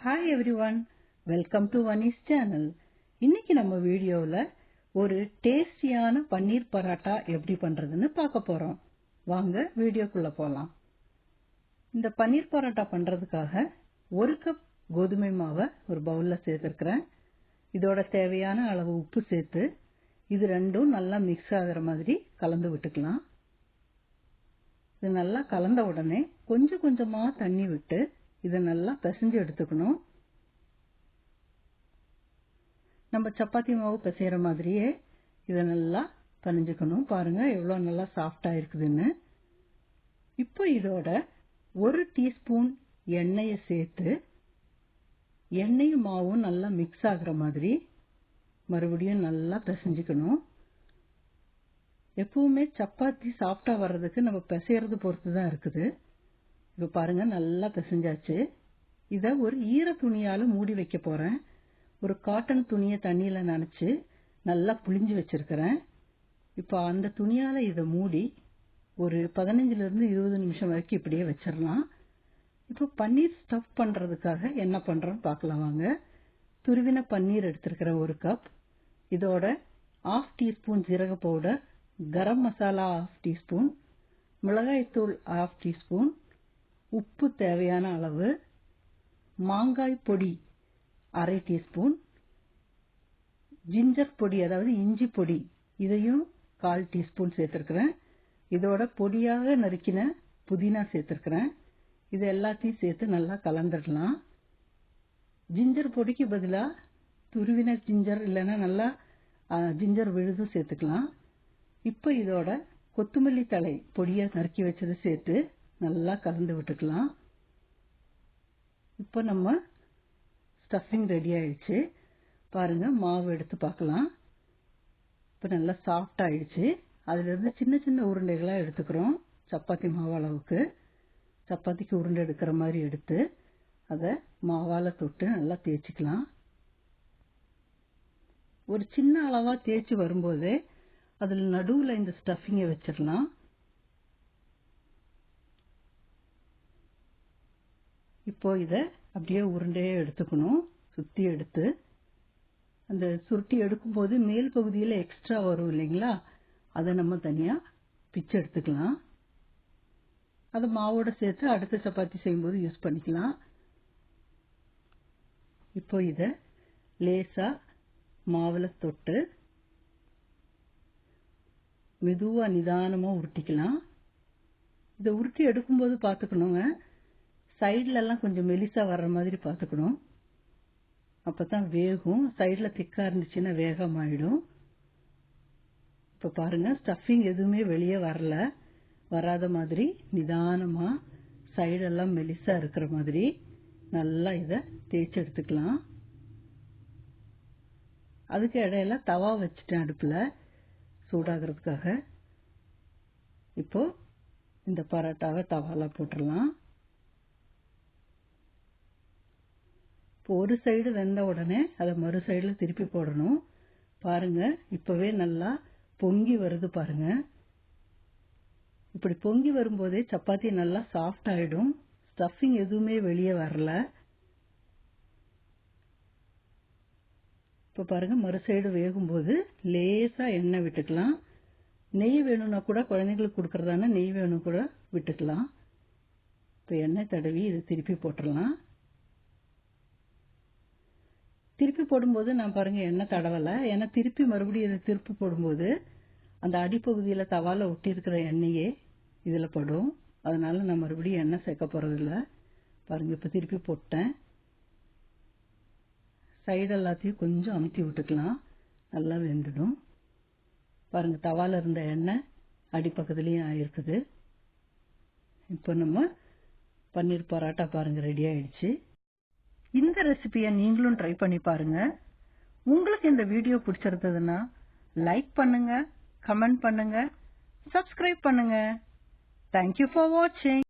Hi everyone, welcome to Vani's channel. இன்னைக்கு நம்ம வீடியோவில் ஒரு டேஸ்டியான பன்னீர் பராட்டா எப்படி பண்றதுன்னு பார்க்க போறோம். வாங்க வீடியோக்குள்ள போலாம். இந்த பன்னீர் பராட்டா பண்றதுக்காக 1 கப் கோதுமை மாவை ஒரு பவுல்ல சேர்த்துக்கிறேன். இதோட தேவையான அளவு உப்பு சேர்த்து இது ரெண்டும் நல்லா மிக்ஸ் ஆகுற மாதிரி கலந்து விட்டுக்கலாம். இது நல்லா கலந்த உடனே கொஞ்சம் கொஞ்சமா தண்ணி விட்டு இதை நல்லா பிசைஞ்சு எடுத்துக்கணும். நம்ம சப்பாத்தி மாவு பிசைகிற மாதிரியே இதை நல்லா பிணைஞ்சுக்கணும். பாருங்க எவ்வளோ நல்லா சாஃப்டா இருக்குதுன்னு. இப்போ இதோட 1 டீஸ்பூன் எண்ணெயை சேர்த்து எண்ணெயும் மாவும் நல்லா மிக்ஸ் ஆகுற மாதிரி மறுபடியும் நல்லா பிசைஞ்சுக்கணும். எப்பவுமே சப்பாத்தி சாஃப்டா வர்றதுக்கு நம்ம பிசைறது பொறுத்து தான் இருக்குது. இப்போ பாருங்க நல்லா பிசைஞ்சாச்சு. இதை ஒரு ஈர துணியால மூடி வைக்க போறேன். ஒரு காட்டன் துணியை தண்ணியில நனைச்சு நல்லா புளிஞ்சு வச்சிருக்கிறேன். இப்போ அந்த துணியால இதை மூடி ஒரு 15 இருந்து 20 நிமிஷம் வரைக்கும் இப்படியே வச்சிடலாம். இப்போ பன்னீர் ஸ்டஃப் பண்றதுக்காக என்ன பண்றோம் பார்க்கலாம் வாங்க. துருவின பன்னீர் எடுத்திருக்கிற 1 கப், இதோட 1/2 டீஸ்பூன் ஜீரக பவுடர், கரம் மசாலா 1/2 டீஸ்பூன், மிளகாய்த்தூள் 1/2 டீஸ்பூன், உப்பு தேவையான அளவு, மாங்காய் பொடி 1/2 டீஸ்பூன், ஜிஞ்சர் பொடி அதாவது இஞ்சி பொடி இதையும் 1/4 டீஸ்பூன் சேர்த்திருக்கிறேன். இதோட பொடியாக நறுக்கின புதினா சேர்த்திருக்கிறேன். இது எல்லாத்தையும் சேர்த்து நல்லா கலந்துடலாம். ஜிஞ்சர் பொடிக்கு பதிலா துருவின ஜிஞ்சர் இல்லைன்னா நல்லா ஜிஞ்சர் விழுது சேர்த்துக்கலாம். இப்போ இதோட கொத்தமல்லி தழை பொடியை நறுக்கி வச்சது சேர்த்து நல்லா கலந்து விட்டுக்கலாம். இப்போ நம்ம ஸ்டஃபிங் ரெடி ஆயிடுச்சு. பாருங்க மாவு எடுத்து பார்க்கலாம். இப்போ நல்லா சாஃப்ட் ஆயிடுச்சு. அதுல இருந்து சின்ன சின்ன உருண்டைகளா எடுத்துக்கிறோம். சப்பாத்தி மாவு அளவுக்கு சப்பாத்திக்கு உருண்டை எடுக்கிற மாதிரி எடுத்து அதை மாவால தொட்டு நல்லா தேய்ச்சிக்கலாம். ஒரு சின்ன அளவா தேய்ச்சி வரும்போதே அதில் நடுவுல இந்த ஸ்டஃபிங்கை வச்சிடலாம். இப்போ இதை அப்படியே உருண்டையே எடுத்துக்கணும். சுத்தி எடுத்து அந்த சுருட்டி எடுக்கும்போது மேல் பகுதியில் எக்ஸ்ட்ரா வரும் இல்லைங்களா, அதை நம்ம தனியா பிச்சு எடுத்துக்கலாம். அதை மாவோட சேர்த்து அடுத்த சப்பாத்தி செய்யும்போது யூஸ் பண்ணிக்கலாம். இப்போ இதை லேசா மாவுல தொட்டு மெதுவா நிதானமா உருட்டிக்கலாம். இதை உருட்டி எடுக்கும்போது பார்த்துக்கணுங்க, சைட்ல எல்லாம் கொஞ்சம் மெலிசா வர்ற மாதிரி பார்த்துக்கணும். அப்பதான் வேகும். சைட்ல திக்கா இருந்துச்சுன்னா வேகமாயிடும். இப்ப பாருங்க ஸ்டஃபிங் எதுவுமே வெளியே வராத மாதிரி நிதானமா சைடெல்லாம் மெலிசா இருக்கிற மாதிரி நல்லா இதை தேய்ச்சி எடுத்துக்கலாம். அதுக்கு இடையில தவா வச்சுட்டேன் அடுப்புல சூடாகிறதுக்காக. இப்போ இந்த பரோட்டாவை தவால போட்டுடலாம். இப்போ ஒரு சைடு வெந்த உடனே அதை மறு சைடுல திருப்பி போடணும். பாருங்க இப்பவே நல்லா பொங்கி வருது பாருங்க. இப்படி பொங்கி வரும்போதே சப்பாத்தி நல்லா சாஃப்ட் ஆயிடும். ஸ்டஃபிங் எதுவுமே வெளியே வரல. இப்ப பாருங்க மறு சைடு வேகும்போது லேசா எண்ணெய் விட்டுக்கலாம். நெய் வேணும்னா கூட குழந்தைங்களுக்கு கொடுக்கறதான நெய் வேணும் கூட விட்டுக்கலாம். இப்போ எண்ணெய் தடவி இது திருப்பி போட்டுடலாம். திருப்பி போடும்போது நான் பாருங்க எண்ணெய் தடவலை. ஏன்னா திருப்பி மறுபடியும் இதை திருப்பி போடும்போது அந்த அடிப்பகுதியில தவால ஒட்டி இருக்கிற எண்ணெயே இதுல படும். அதனால நான் மறுபடியும் எண்ணெய் சேர்க்க போறது இல்ல. பாருங்க இப்ப திருப்பி போட்டேன். சைடு எல்லாத்தையும் கொஞ்சம் அமுத்தி விட்டுக்கலாம். நல்லா வெந்துடும். பாருங்க தவால இருந்த எண்ணெய் அடிப்பக்கத்துலயும் ஆயிருக்குது. இப்போ நம்ம பன்னீர் பரோட்டா பாருங்க ரெடி ஆயிடுச்சு. இந்த ரெசிபியை நீங்களும் ட்ரை பண்ணி பாருங்க. உங்களுக்கு இந்த வீடியோ பிடிச்சிருந்ததுன்னா லைக் பண்ணுங்க, கமெண்ட் பண்ணுங்க, சப்ஸ்கிரைப் பண்ணுங்க. Thank you for watching.